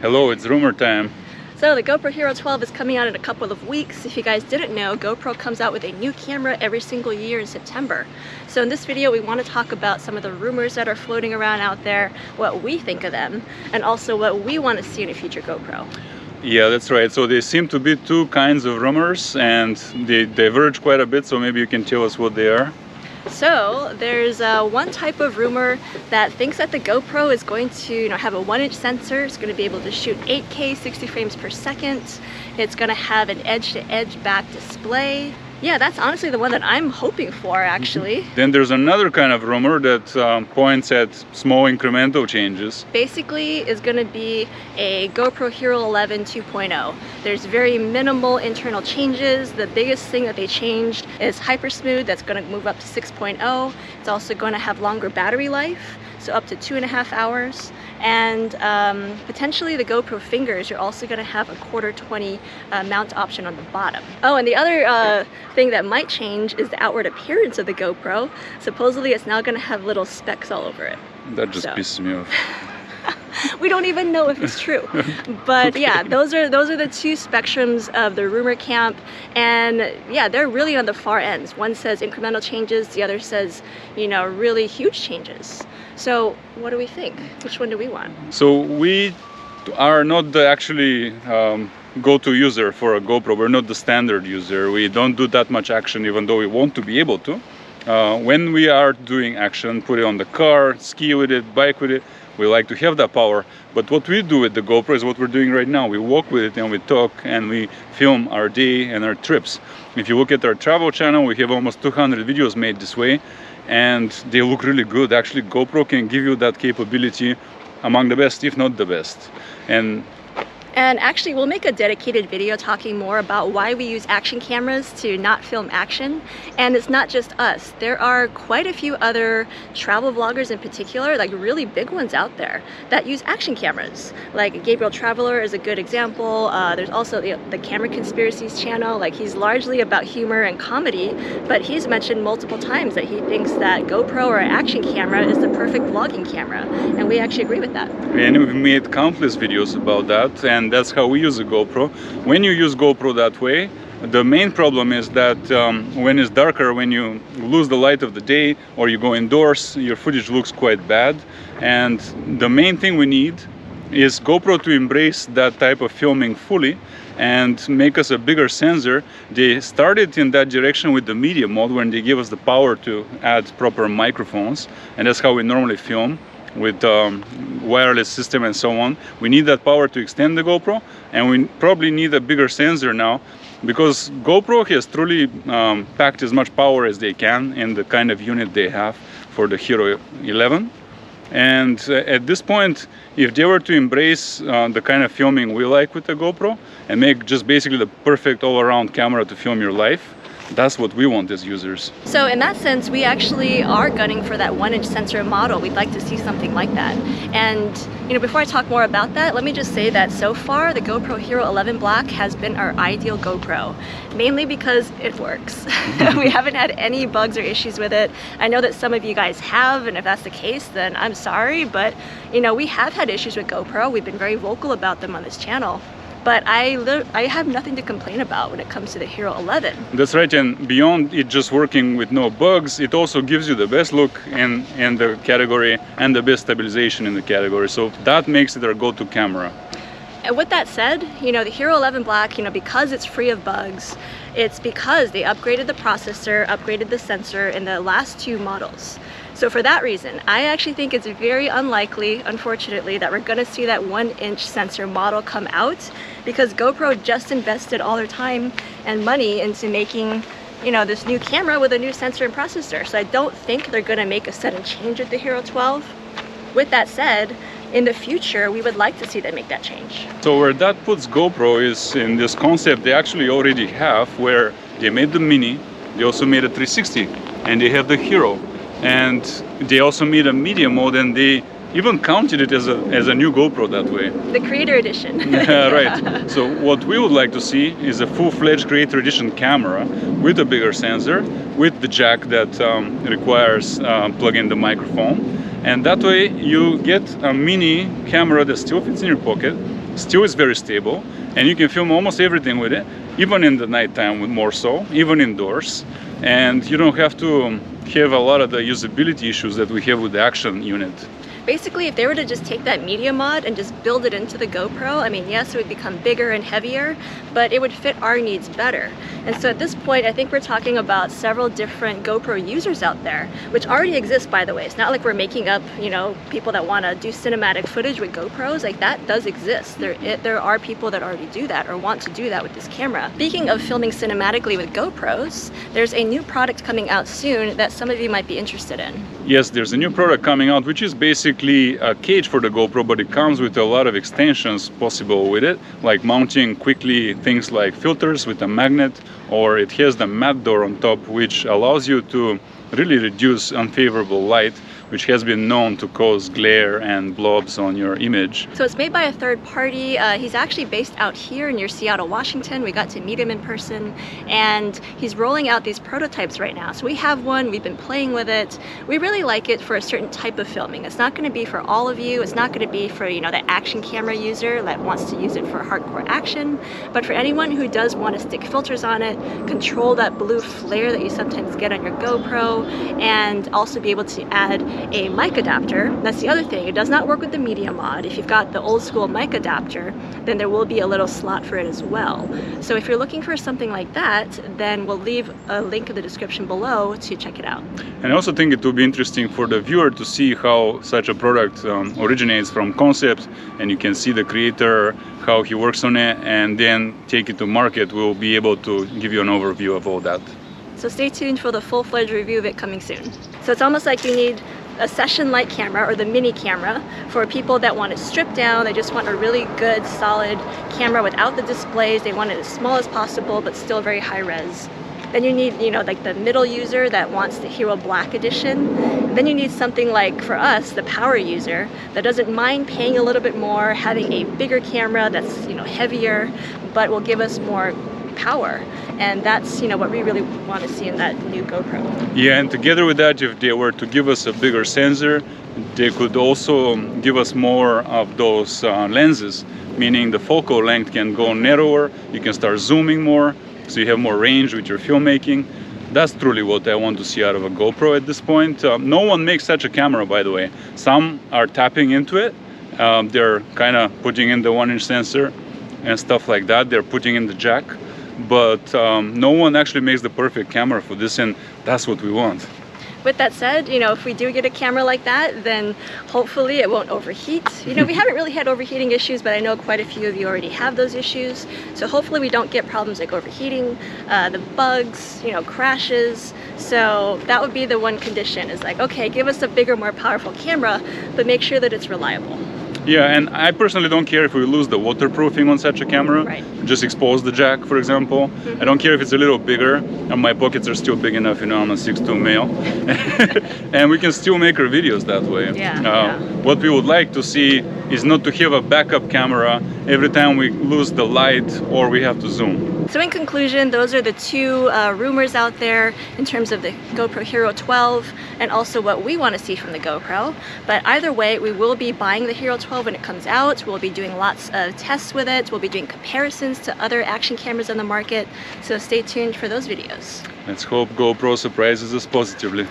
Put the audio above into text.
Hello, it's rumor time. So the GoPro Hero 12 is coming out in a couple of weeks. If you guys didn't know, GoPro comes out with a new camera every single year in September. So in this video, we want to talk about some of the rumors that are floating around out there, what we think of them, and also what we want to see in a future GoPro. Yeah, that's right. So there seem to be two kinds of rumors and they diverge quite a bit, so maybe you can tell us what they are. So there's one type of rumor that thinks that the GoPro is going to have a 1-inch sensor. It's going to be able to shoot 8K 60 frames per second. It's going to have an edge-to-edge back display. Yeah, that's honestly the one that I'm hoping for, actually. Then there's another kind of rumor that points at small incremental changes. Basically, is going to be a GoPro Hero 11 2.0. There's very minimal internal changes. The biggest thing that they changed is Hypersmooth. That's going to move up to 6.0. It's also going to have longer battery life, so up to 2.5 hours. And potentially the GoPro fingers, you're also going to have a 1/4-20 mount option on the bottom. Oh, and the other thing that might change is the outward appearance of the GoPro. Supposedly it's now going to have little specks all over it. That just pisses me off. We don't even know if it's true. But yeah, those are the two spectrums of the rumor camp, and yeah, they're really on the far ends. One says incremental changes, the other says, really huge changes. So what do we think? Which one do we want? So we are not the actually go-to user for a GoPro. We're not the standard user. We don't do that much action, even though we want to be able to. When we are doing action, put it on the car, ski with it, bike with it, we like to have that power. But what we do with the GoPro is what we're doing right now. We walk with it and we talk and we film our day and our trips. If you look at our travel channel, we have almost 200 videos made this way, and they look really good. Actually, GoPro can give you that capability among the best, if not the best. And actually, we'll make a dedicated video talking more about why we use action cameras to not film action. And it's not just us. There are quite a few other travel vloggers in particular, like really big ones out there, that use action cameras. Like Gabriel Traveler is a good example. There's also the Camera Conspiracies channel. Like, he's largely about humor and comedy, but he's mentioned multiple times that he thinks that GoPro or action camera is the perfect vlogging camera. And we actually agree with that. And we've made countless videos about that. And that's how we use a GoPro. When you use GoPro that way, the main problem is that when it's darker, when you lose the light of the day or you go indoors, your footage looks quite bad. And the main thing we need is GoPro to embrace that type of filming fully and make us a bigger sensor. They started in that direction with the media mode, when they give us the power to add proper microphones, and that's how we normally film, with wireless system and so on. We need that power to extend the GoPro, and we probably need a bigger sensor now, because GoPro has truly packed as much power as they can in the kind of unit they have for the Hero 11. And at this point, if they were to embrace the kind of filming we like with the GoPro and make just basically the perfect all-around camera to film your life, that's what we want as users. So in that sense, we actually are gunning for that 1-inch sensor model. We'd like to see something like that. And before I talk more about that, let me just say that so far the GoPro Hero 11 Black has been our ideal GoPro, mainly because it works. We haven't had any bugs or issues with it. I know that some of you guys have, and if that's the case, then I'm sorry, but we have had issues with GoPro. We've been very vocal about them on this channel. But I have nothing to complain about when it comes to the Hero 11. That's right, and beyond it just working with no bugs, it also gives you the best look in the category and the best stabilization in the category. So that makes it our go-to camera. And with that said, the Hero 11 Black, because it's free of bugs, it's because they upgraded the processor, upgraded the sensor in the last 2 models. So for that reason, I actually think it's very unlikely, unfortunately, that we're going to see that 1-inch sensor model come out, because GoPro just invested all their time and money into making, this new camera with a new sensor and processor. So I don't think they're going to make a sudden change with the Hero 12. With that said, in the future, we would like to see them make that change. So where that puts GoPro is in this concept they actually already have, where they made the Mini, they also made a 360, and they have the Hero. And they also made a media mode, and they even counted it as a new GoPro that way. The Creator Edition. Yeah, right. So what we would like to see is a full-fledged Creator Edition camera with a bigger sensor, with the jack that requires plug in the microphone. And that way you get a mini camera that still fits in your pocket, Still, it's very stable, and you can film almost everything with it, even in the nighttime, with more so, even indoors. And you don't have to have a lot of the usability issues that we have with the action unit. Basically, if they were to just take that media mod and just build it into the GoPro, I mean, yes, it would become bigger and heavier, but it would fit our needs better. And so at this point, I think we're talking about several different GoPro users out there, which already exist, by the way. It's not like we're making up, you know, people that want to do cinematic footage with GoPros. Like, that does exist. There are people that already do that or want to do that with this camera. Speaking of filming cinematically with GoPros, there's a new product coming out soon that some of you might be interested in. Yes, there's a new product coming out, which is basically a cage for the GoPro, but it comes with a lot of extensions possible with it, like mounting quickly things like filters with a magnet, or it has the matte door on top, which allows you to really reduce unfavorable light, which has been known to cause glare and blobs on your image. So it's made by a third party. He's actually based out here near Seattle, Washington. We got to meet him in person, and he's rolling out these prototypes right now. So we have one, we've been playing with it. We really like it for a certain type of filming. It's not gonna be for all of you. It's not gonna be for, you know, the action camera user that wants to use it for hardcore action, but for anyone who does want to stick filters on it, control that blue flare that you sometimes get on your GoPro, and also be able to add a mic adapter. That's the other thing. It does not work with the media mod. If you've got the old school mic adapter, then there will be a little slot for it as well. So if you're looking for something like that, then we'll leave a link in the description below to check it out. And I also think it will be interesting for the viewer to see how such a product originates from concept, and you can see the creator, how he works on it, and then take it to market. We'll be able to give you an overview of all that. So stay tuned for the full-fledged review of it coming soon. So it's almost like you need a session light camera, or the mini camera, for people that want it stripped down. They just want a really good, solid camera without the displays. They want it as small as possible, but still very high res. Then you need, you know, like the middle user that wants the Hero Black Edition. Then you need something like, for us, the power user that doesn't mind paying a little bit more, having a bigger camera that's, you know, heavier, but will give us more power. And that's, you know, what we really want to see in that new GoPro. Yeah, and together with that, if they were to give us a bigger sensor, they could also give us more of those lenses, meaning the focal length can go narrower, you can start zooming more, so you have more range with your filmmaking. That's truly what I want to see out of a GoPro at this point. No one makes such a camera, by the way. Some are tapping into it. They're kind of putting in the 1-inch sensor and stuff like that. They're putting in the jack. But no one actually makes the perfect camera for this, and that's what we want. With that said, you know, if we do get a camera like that, then hopefully it won't overheat. You know, we haven't really had overheating issues, but I know quite a few of you already have those issues. So hopefully we don't get problems like overheating, the bugs, you know, crashes. So that would be the one condition, is like, okay, give us a bigger, more powerful camera, but make sure that it's reliable. Yeah, and I personally don't care if we lose the waterproofing on such a camera. Right. Just expose the jack, for example. Mm-hmm. I don't care if it's a little bigger, and my pockets are still big enough, you know, I'm a 6'2" male. And we can still make our videos that way. Yeah. What we would like to see is not to have a backup camera every time we lose the light or we have to zoom. So in conclusion, those are the two rumors out there in terms of the GoPro Hero 12 and also what we want to see from the GoPro. But either way, we will be buying the Hero 12 when it comes out. We'll be doing lots of tests with it. We'll be doing comparisons to other action cameras on the market. So stay tuned for those videos. Let's hope GoPro surprises us positively.